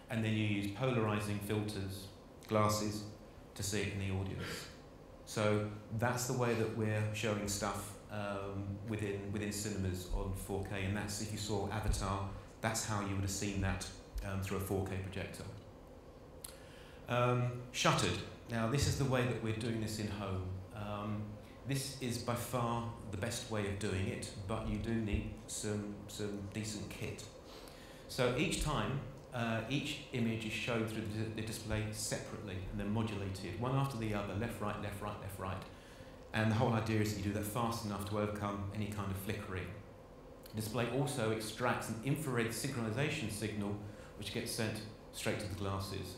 and then you use polarizing filters, glasses, to see it in the audience. So that's the way that we're showing stuff within cinemas on 4K, and that's, if you saw Avatar, that's how you would have seen that through a 4K projector. Shuttered. Now this is the way that we're doing this in home. This is by far the best way of doing it, but you do need some decent kit. So each time, each image is shown through the display separately and then modulated, one after the other, left, right, left, right, left, right. And the whole idea is that you do that fast enough to overcome any kind of flickering. The display also extracts an infrared synchronization signal which gets sent straight to the glasses.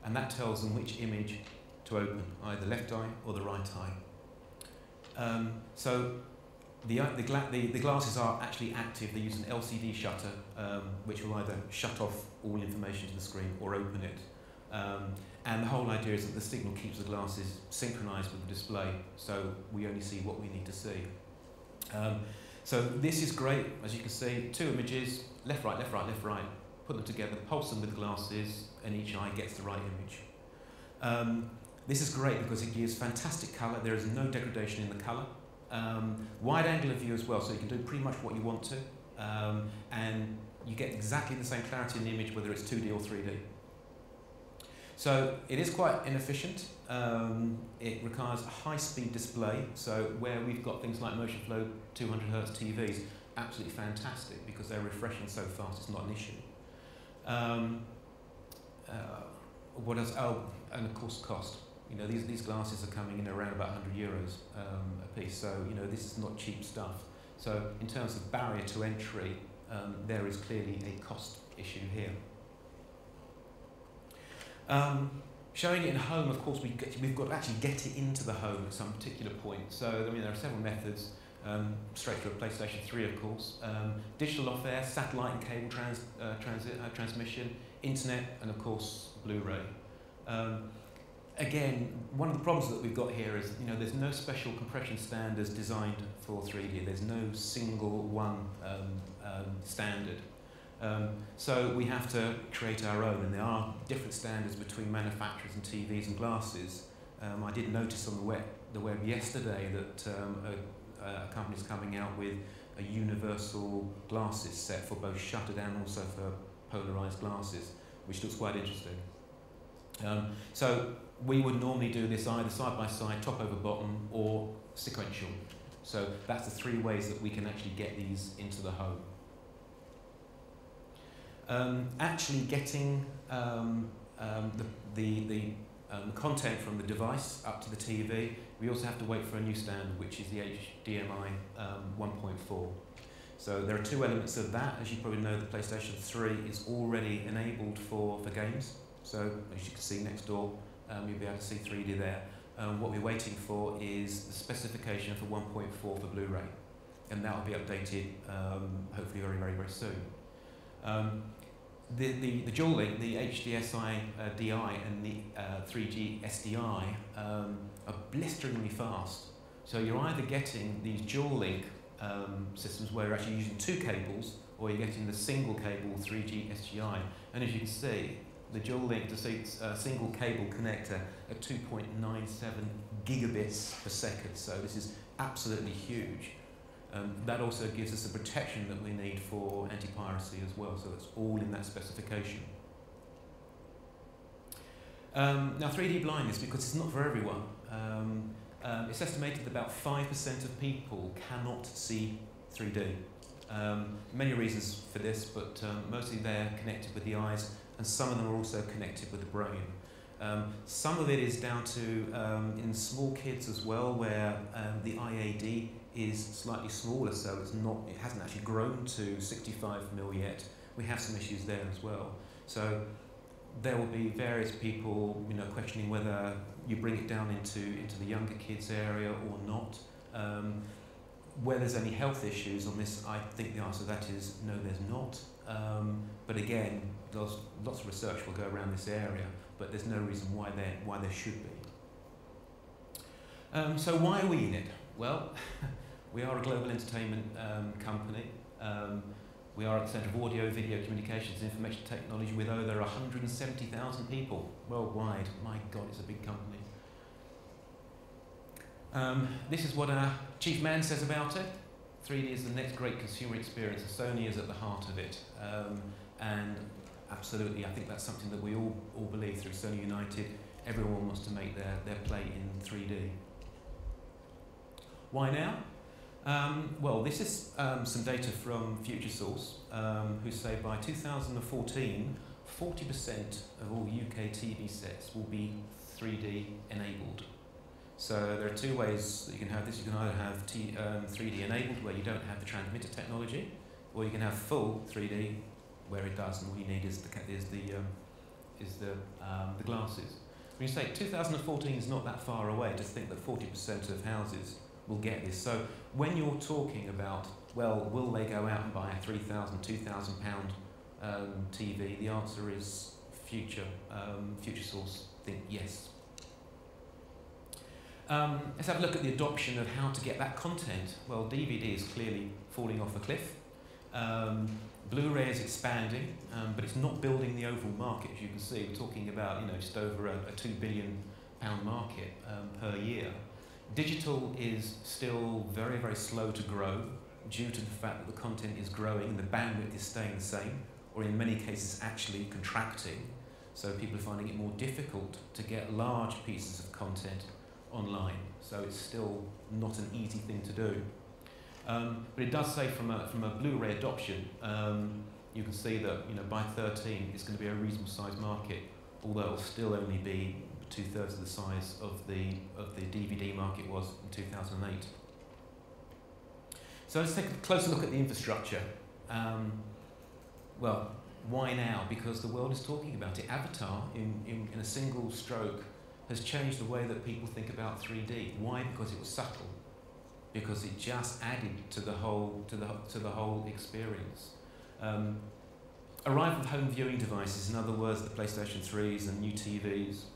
And that tells them which image to open, either left eye or the right eye. So the glasses are actually active. They use an LCD shutter, which will either shut off all information to the screen or open it. And the whole idea is that the signal keeps the glasses synchronized with the display, so we only see what we need to see. So this is great, as you can see, two images, left, right, left, right, left, right, put them together, pulse them with the glasses, and each eye gets the right image. This is great because it gives fantastic colour. There is no degradation in the colour. Wide angle of view as well, so you can do pretty much what you want to, and you get exactly the same clarity in the image, whether it's 2D or 3D. So it is quite inefficient. It requires a high-speed display, so where we've got things like motion flow 200 Hz TVs, absolutely fantastic because they're refreshing so fast, it's not an issue. What else? Oh, and of course cost. You know, these glasses are coming in around about €100 a piece, so you know this is not cheap stuff. So in terms of barrier to entry, there is clearly a cost issue here. Showing it in home, of course, we've got to actually get it into the home at some particular point. So I mean, there are several methods. Straight through a PlayStation 3, of course. Digital off-air, satellite and cable transmission, internet, and of course Blu-ray. Again, one of the problems that we've got here is, you know, there's no special compression standards designed for 3D. There's no single one standard. So we have to create our own, and there are different standards between manufacturers and TVs and glasses. I did notice on the web yesterday that a company's coming out with a universal glasses set for both shuttered and also for polarized glasses, which looks quite interesting. So we would normally do this either side by side, top over bottom, or sequential. So that's the three ways that we can actually get these into the home. Actually getting the content from the device up to the TV, we also have to wait for a new standard, which is the HDMI 1.4. So there are two elements of that. As you probably know, the PlayStation 3 is already enabled for games. So as you can see next door, you'll be able to see 3D there. What we're waiting for is the specification for 1.4 for Blu-ray, and that will be updated hopefully very, very, very soon. The dual link, the HDSI DI and the 3G SDI are blisteringly fast. So you're either getting these dual link systems where you're actually using two cables, or you're getting the single cable 3G SDI. And as you can see, the dual link to single cable connector at 2.97 gigabits per second. So this is absolutely huge. That also gives us the protection that we need for anti-piracy as well, so that's all in that specification. Now 3D blindness, because it's not for everyone, it's estimated that about 5% of people cannot see 3D. Many reasons for this, but mostly they're connected with the eyes, and some of them are also connected with the brain. Some of it is down to in small kids as well, where the IAD is slightly smaller, so it hasn't actually grown to 65mm yet. We have some issues there as well. So there will be various people, you know, questioning whether you bring it down into the younger kids area or not. Where there's any health issues on this, I think the answer to that is no, there's not. But again, lots of research will go around this area, but there's no reason why there should be. So why are we in it? Well, we are a global entertainment company. We are at the centre of audio, video, communications, information technology with over 170,000 people worldwide. My God, it's a big company. This is what our chief man says about it. 3D is the next great consumer experience, and Sony is at the heart of it. And absolutely, I think that's something that we all believe through Sony United. Everyone wants to make their play in 3D. Why now? Well, this is some data from Futuresource, who say by 2014, 40% of all UK TV sets will be 3D enabled. So there are two ways that you can have this. You can either have 3D enabled, where you don't have the transmitter technology, or you can have full 3D, where it does, and all you need is the glasses. When you say 2014 is not that far away, to think that 40% of houses will get this. So when you're talking about, well, will they go out and buy a £3,000, £2,000 TV? The answer is Futuresource think yes. Let's have a look at the adoption of how to get that content. Well, DVD is clearly falling off a cliff. Blu-ray is expanding, but it's not building the overall market. As you can see, we're talking about just over a £2 billion market per year. Digital is still very, very slow to grow due to the fact that the content is growing and the bandwidth is staying the same, or in many cases actually contracting. So people are finding it more difficult to get large pieces of content online. So it's still not an easy thing to do. But it does say from a Blu-ray adoption, you can see that by 13 it's going to be a reasonable sized market, although it will still only be 2/3 of the size of the DVD market was in 2008. So let's take a closer look at the infrastructure. Well, why now? Because the world is talking about it. Avatar, in a single stroke, has changed the way that people think about 3D. Why? Because it was subtle. Because it just added to the whole experience. Arrival of home viewing devices, in other words, the PlayStation 3s and new TVs,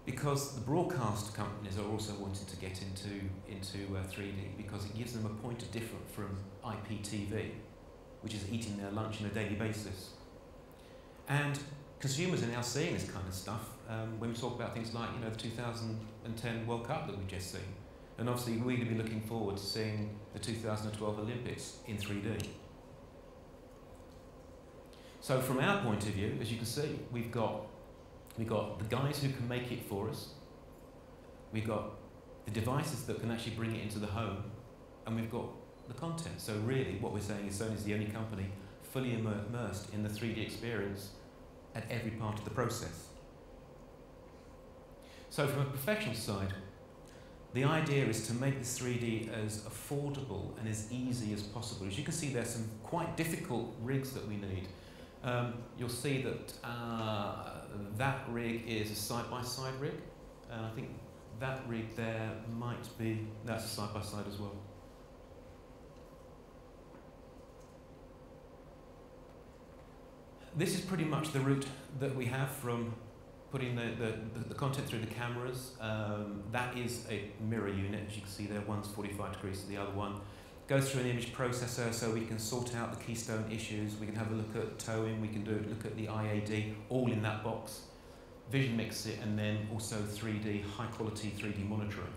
because the broadcast companies are also wanting to get into 3D, because it gives them a point of difference from IPTV, which is eating their lunch on a daily basis. And consumers are now seeing this kind of stuff when we talk about things like the 2010 World Cup that we've just seen. And obviously we're going to be looking forward to seeing the 2012 Olympics in 3D. So from our point of view, as you can see, we've got the guys who can make it for us, we've got the devices that can actually bring it into the home, and we've got the content. So really what we're saying is Sony's the only company fully immersed in the 3D experience at every part of the process. So from a professional side, the idea is to make this 3D as affordable and as easy as possible. As you can see, there's some quite difficult rigs that we need. You'll see that that rig is a side-by-side rig. I think that rig there might be, that's a side-by-side as well. This is pretty much the route that we have from putting the content through the cameras. That is a mirror unit, as you can see there, one's 45 degrees to the other one. Goes through an image processor so we can sort out the keystone issues, we can have a look at towing, we can look at the IAD, all in that box. Vision mix it, and then also 3D, high quality 3D monitoring.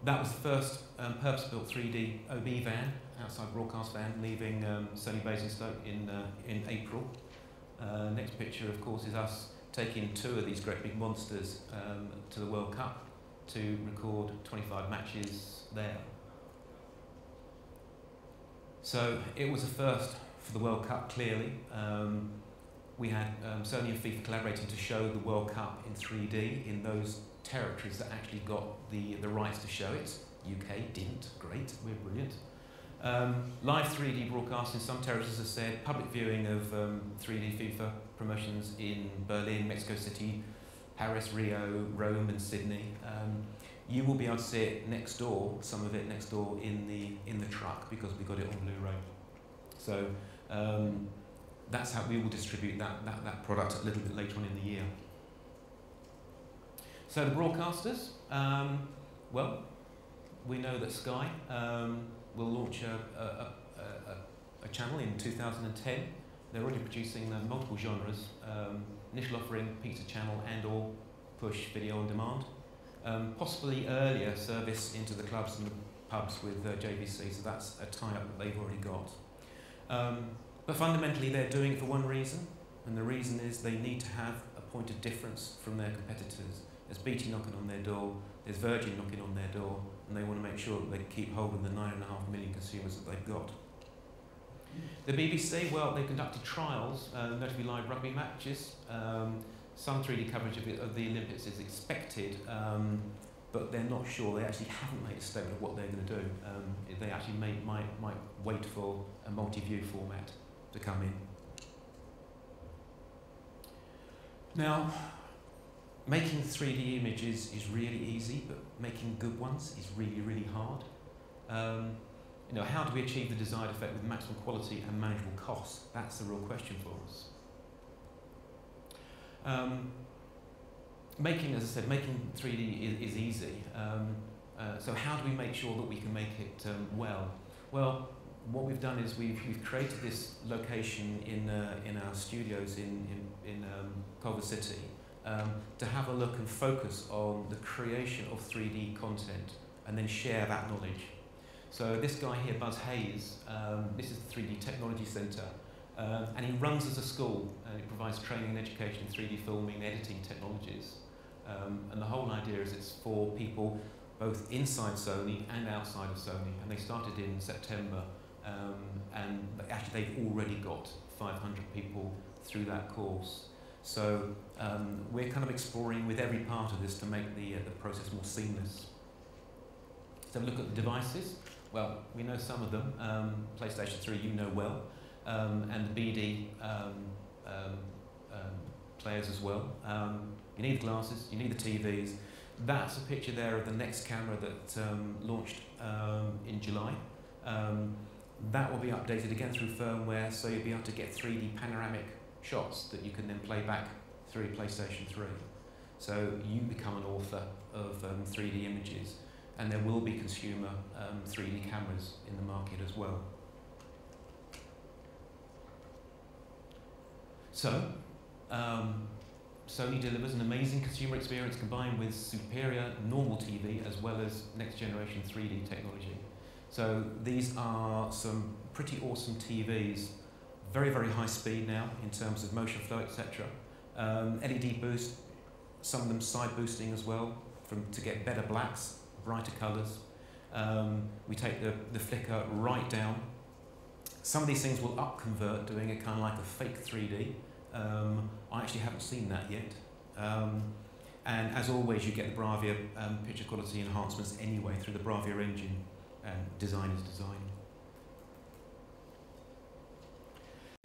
That was the first purpose-built 3D OB van, outside broadcast van, leaving Sony Basingstoke in April. Next picture, of course, is us taking 2 of these great big monsters to the World Cup to record 25 matches there. So it was a first for the World Cup, clearly. We had Sony and FIFA collaborating to show the World Cup in 3D in those territories that actually got the rights to show it. UK didn't. Great, we're brilliant. Live 3D broadcast in some territories, as I said, public viewing of 3D FIFA promotions in Berlin, Mexico City, Paris, Rio, Rome and Sydney. You will be able to see it next door, some of it next door in the truck, because we got it on Blu-ray. So that's how we will distribute that product a little bit later on in the year. So the broadcasters, well, we know that Sky will launch a channel in 2010. They're already producing multiple genres, initial offering, pizza channel and/or push video on demand. Possibly earlier service into the clubs and the pubs with JVC, so that's a tie-up that they've already got. But fundamentally they're doing it for one reason, and the reason is they need to have a point of difference from their competitors. There's BT knocking on their door, there's Virgin knocking on their door, and they want to make sure that they keep hold of the 9.5 million consumers that they've got. The BBC, well, they've conducted trials, notably live rugby matches. Some 3D coverage of the Olympics is expected, but they're not sure. They actually haven't made a statement of what they're going to do. They actually might wait for a multi-view format to come in. Now, making 3D images is really easy, but making good ones is really, really hard. You know, how do we achieve the desired effect with maximum quality and manageable costs? That's the real question for us. As I said, making 3D is easy. So how do we make sure that we can make it well? Well, what we've done is we've created this location in our studios in Culver City to have a look and focus on the creation of 3D content and then share that knowledge. So this guy here, Buzz Hayes, this is the 3D Technology Centre, and he runs as a school, and it provides training and education in 3D filming and editing technologies. And the whole idea is it's for people both inside Sony and outside of Sony, and they started in September, and actually they've already got 500 people through that course. So we're kind of exploring with every part of this to make the process more seamless. So look at the devices. Well, we know some of them. PlayStation 3 you know well, and the BD players as well. You need the glasses, you need the TVs. That's a picture there of the next camera that launched in July. That will be updated again through firmware, so you'll be able to get 3D panoramic shots that you can then play back through PlayStation 3. So you become an author of 3D images, and there will be consumer 3D cameras in the market as well. So, Sony delivers an amazing consumer experience combined with superior normal TV as well as next generation 3D technology. So these are some pretty awesome TVs, very, very high speed now in terms of motion flow, etc. LED boost, some of them side boosting as well to get better blacks, brighter colours. We take the flicker right down. Some of these things will up-convert, doing a kind of like a fake 3D. I actually haven't seen that yet. And as always, you get the Bravia picture quality enhancements anyway through the Bravia engine and designer's design.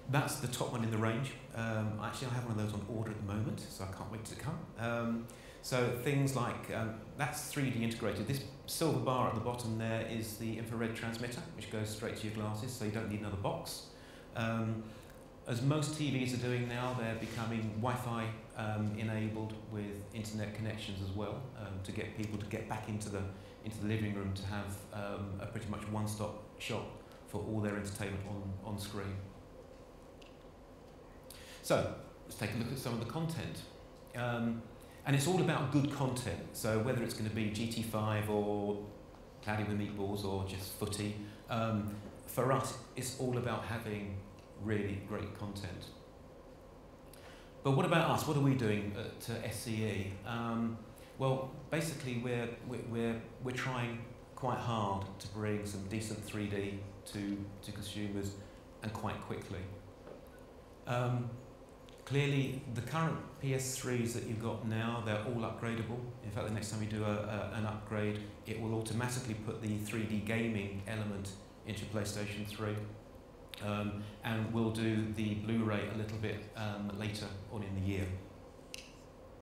That's the top one in the range. Actually, I have one of those on order at the moment, so I can't wait to come. So things like, that's 3D integrated. This silver bar at the bottom there is the infrared transmitter, which goes straight to your glasses, so you don't need another box. As most TVs are doing now, they're becoming Wi-Fi enabled with internet connections as well, to get people to get back into the living room to have a pretty much one-stop shop for all their entertainment on screen. So let's take a look at some of the content. And it's all about good content, so whether it's going to be GT5 or Cloudy with Meatballs or just footy, for us it's all about having really great content. But what about us? What are we doing at SCE? Well, basically we're trying quite hard to bring some decent 3D to consumers, and quite quickly. Clearly, the current PS3s that you've got now, they're all upgradable. In fact, the next time you do an upgrade, it will automatically put the 3D gaming element into PlayStation 3. And we'll do the Blu-ray a little bit later on in the year.